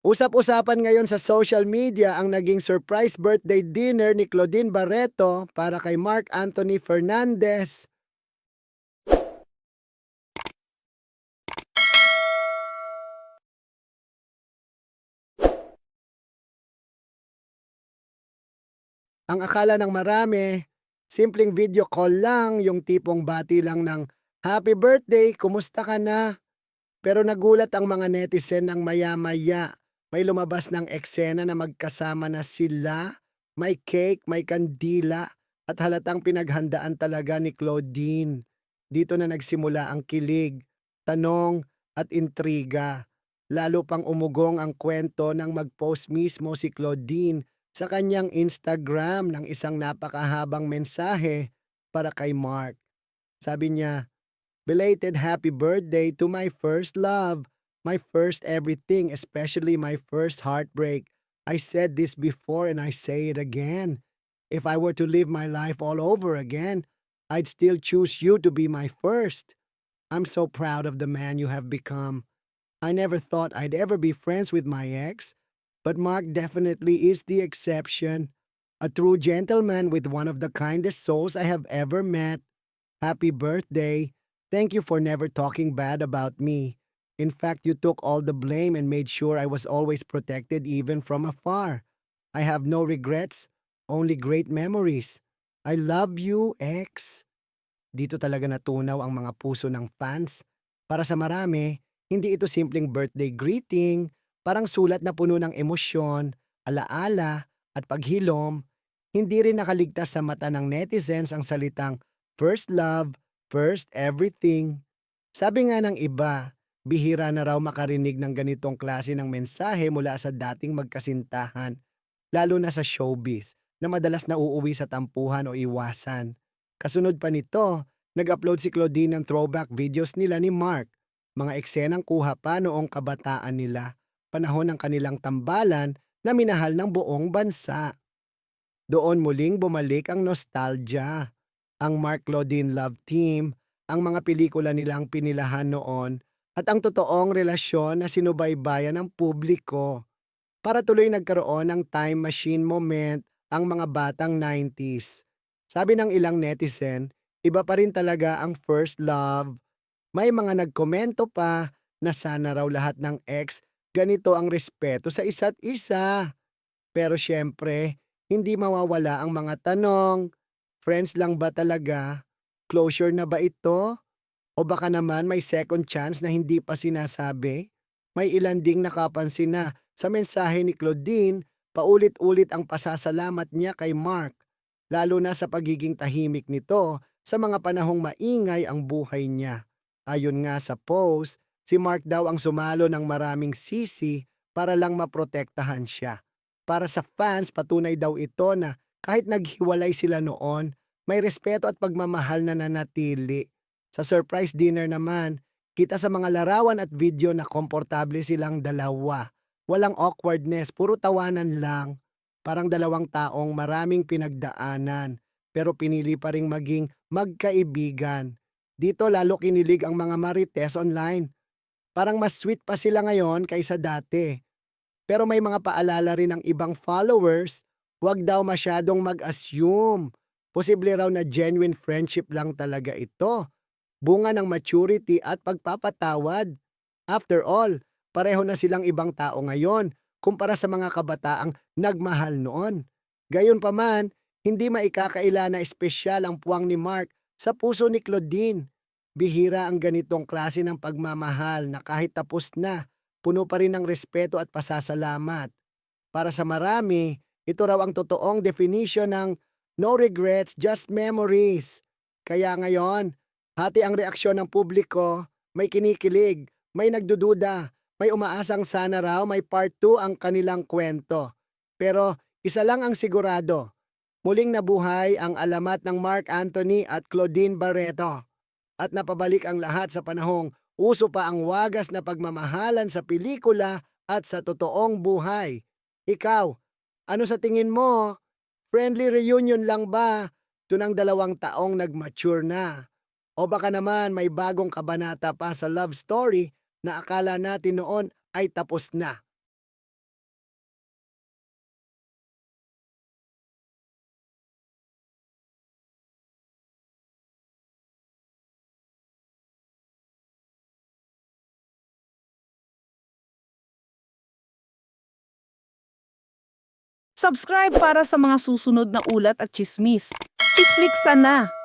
Usap-usapan ngayon sa social media ang naging surprise birthday dinner ni Claudine Barreto para kay Mark Anthony Fernandez. Ang akala ng marami, simpleng video call lang, yung tipong bati lang ng happy birthday, kumusta ka na? Pero nagulat ang mga netizen ng maya-maya. May lumabas ng eksena na magkasama na sila, may cake, may kandila, at halatang pinaghandaan talaga ni Claudine. Dito na nagsimula ang kilig, tanong, at intriga. Lalo pang umugong ang kwento nang mag-post mismo si Claudine sa kanyang Instagram ng isang napakahabang mensahe para kay Mark. Sabi niya, "Belated happy birthday to my first love, my first everything, especially my first heartbreak. I said this before and I say it again. If I were to live my life all over again, I'd still choose you to be my first. I'm so proud of the man you have become. I never thought I'd ever be friends with my ex, but Mark definitely is the exception. A true gentleman with one of the kindest souls I have ever met. Happy birthday. Thank you for never talking bad about me. In fact, you took all the blame and made sure I was always protected even from afar. I have no regrets, only great memories. I love you, ex." Dito talaga natunaw ang mga puso ng fans. Para sa marami, hindi ito simpleng birthday greeting, parang sulat na puno ng emosyon, alaala, at paghilom. Hindi rin nakaligtas sa mata ng netizens ang salitang first love, first everything. Sabi nga ng iba, bihira na raw makarinig ng ganitong klase ng mensahe mula sa dating magkasintahan, lalo na sa showbiz, na madalas nauuwi sa tampuhan o iwasan. Kasunod pa nito, nag-upload si Claudine ng throwback videos nila ni Mark, mga eksenang kuha pa noong kabataan nila, panahon ng kanilang tambalan na minahal ng buong bansa. Doon muling bumalik ang nostalgia. Ang Mark Claudine Love Team, ang mga pelikula nilang pinilahan noon, at ang totoong relasyon na sinubaybayan ng publiko. Para tuloy nagkaroon ng time machine moment ang mga batang 90s. Sabi ng ilang netizen, iba pa rin talaga ang first love. May mga nagkomento pa na sana raw lahat ng ex ganito ang respeto sa isa't isa. Pero syempre, hindi mawawala ang mga tanong, friends lang ba talaga? Closure na ba ito? O baka naman may second chance na hindi pa sinasabi? May ilan ding nakapansin na sa mensahe ni Claudine, paulit-ulit ang pasasalamat niya kay Mark, lalo na sa pagiging tahimik nito sa mga panahong maingay ang buhay niya. Ayon nga sa post, si Mark daw ang sumalo ng maraming sisi para lang maprotektahan siya. Para sa fans, patunay daw ito na kahit naghiwalay sila noon, may respeto at pagmamahal na nanatili. Sa surprise dinner naman, kita sa mga larawan at video na komportable silang dalawa. Walang awkwardness, puro tawanan lang. Parang dalawang taong maraming pinagdaanan, pero pinili pa ring maging magkaibigan. Dito lalo kinilig ang mga marites online. Parang mas sweet pa sila ngayon kaysa dati. Pero may mga paalala rin ng ibang followers, huwag daw masyadong mag-assume. Posible raw na genuine friendship lang talaga ito. Bunga ng maturity at pagpapatawad. After all, pareho na silang ibang tao ngayon kumpara sa mga kabataang nagmahal noon. Gayunpaman, hindi maikakaila na espesyal ang puwang ni Mark sa puso ni Claudine. Bihira ang ganitong klase ng pagmamahal na kahit tapos na, puno pa rin ng respeto at pasasalamat. Para sa marami, ito raw ang totoong definition ng no regrets, just memories. Kaya ngayon, hati ang reaksyon ng publiko, may kinikilig, may nagdududa, may umaasang sana raw may part 2 ang kanilang kwento. Pero isa lang ang sigurado, muling nabuhay ang alamat ng Mark Anthony at Claudine Barreto. At napabalik ang lahat sa panahong uso pa ang wagas na pagmamahalan sa pelikula at sa totoong buhay. Ikaw, ano sa tingin mo? Friendly reunion lang ba? Ito ng 2 taong nag-mature na. O baka naman may bagong kabanata pa sa love story na akala natin noon ay tapos na. Subscribe para sa mga susunod na ulat at chismis. Chisflix na!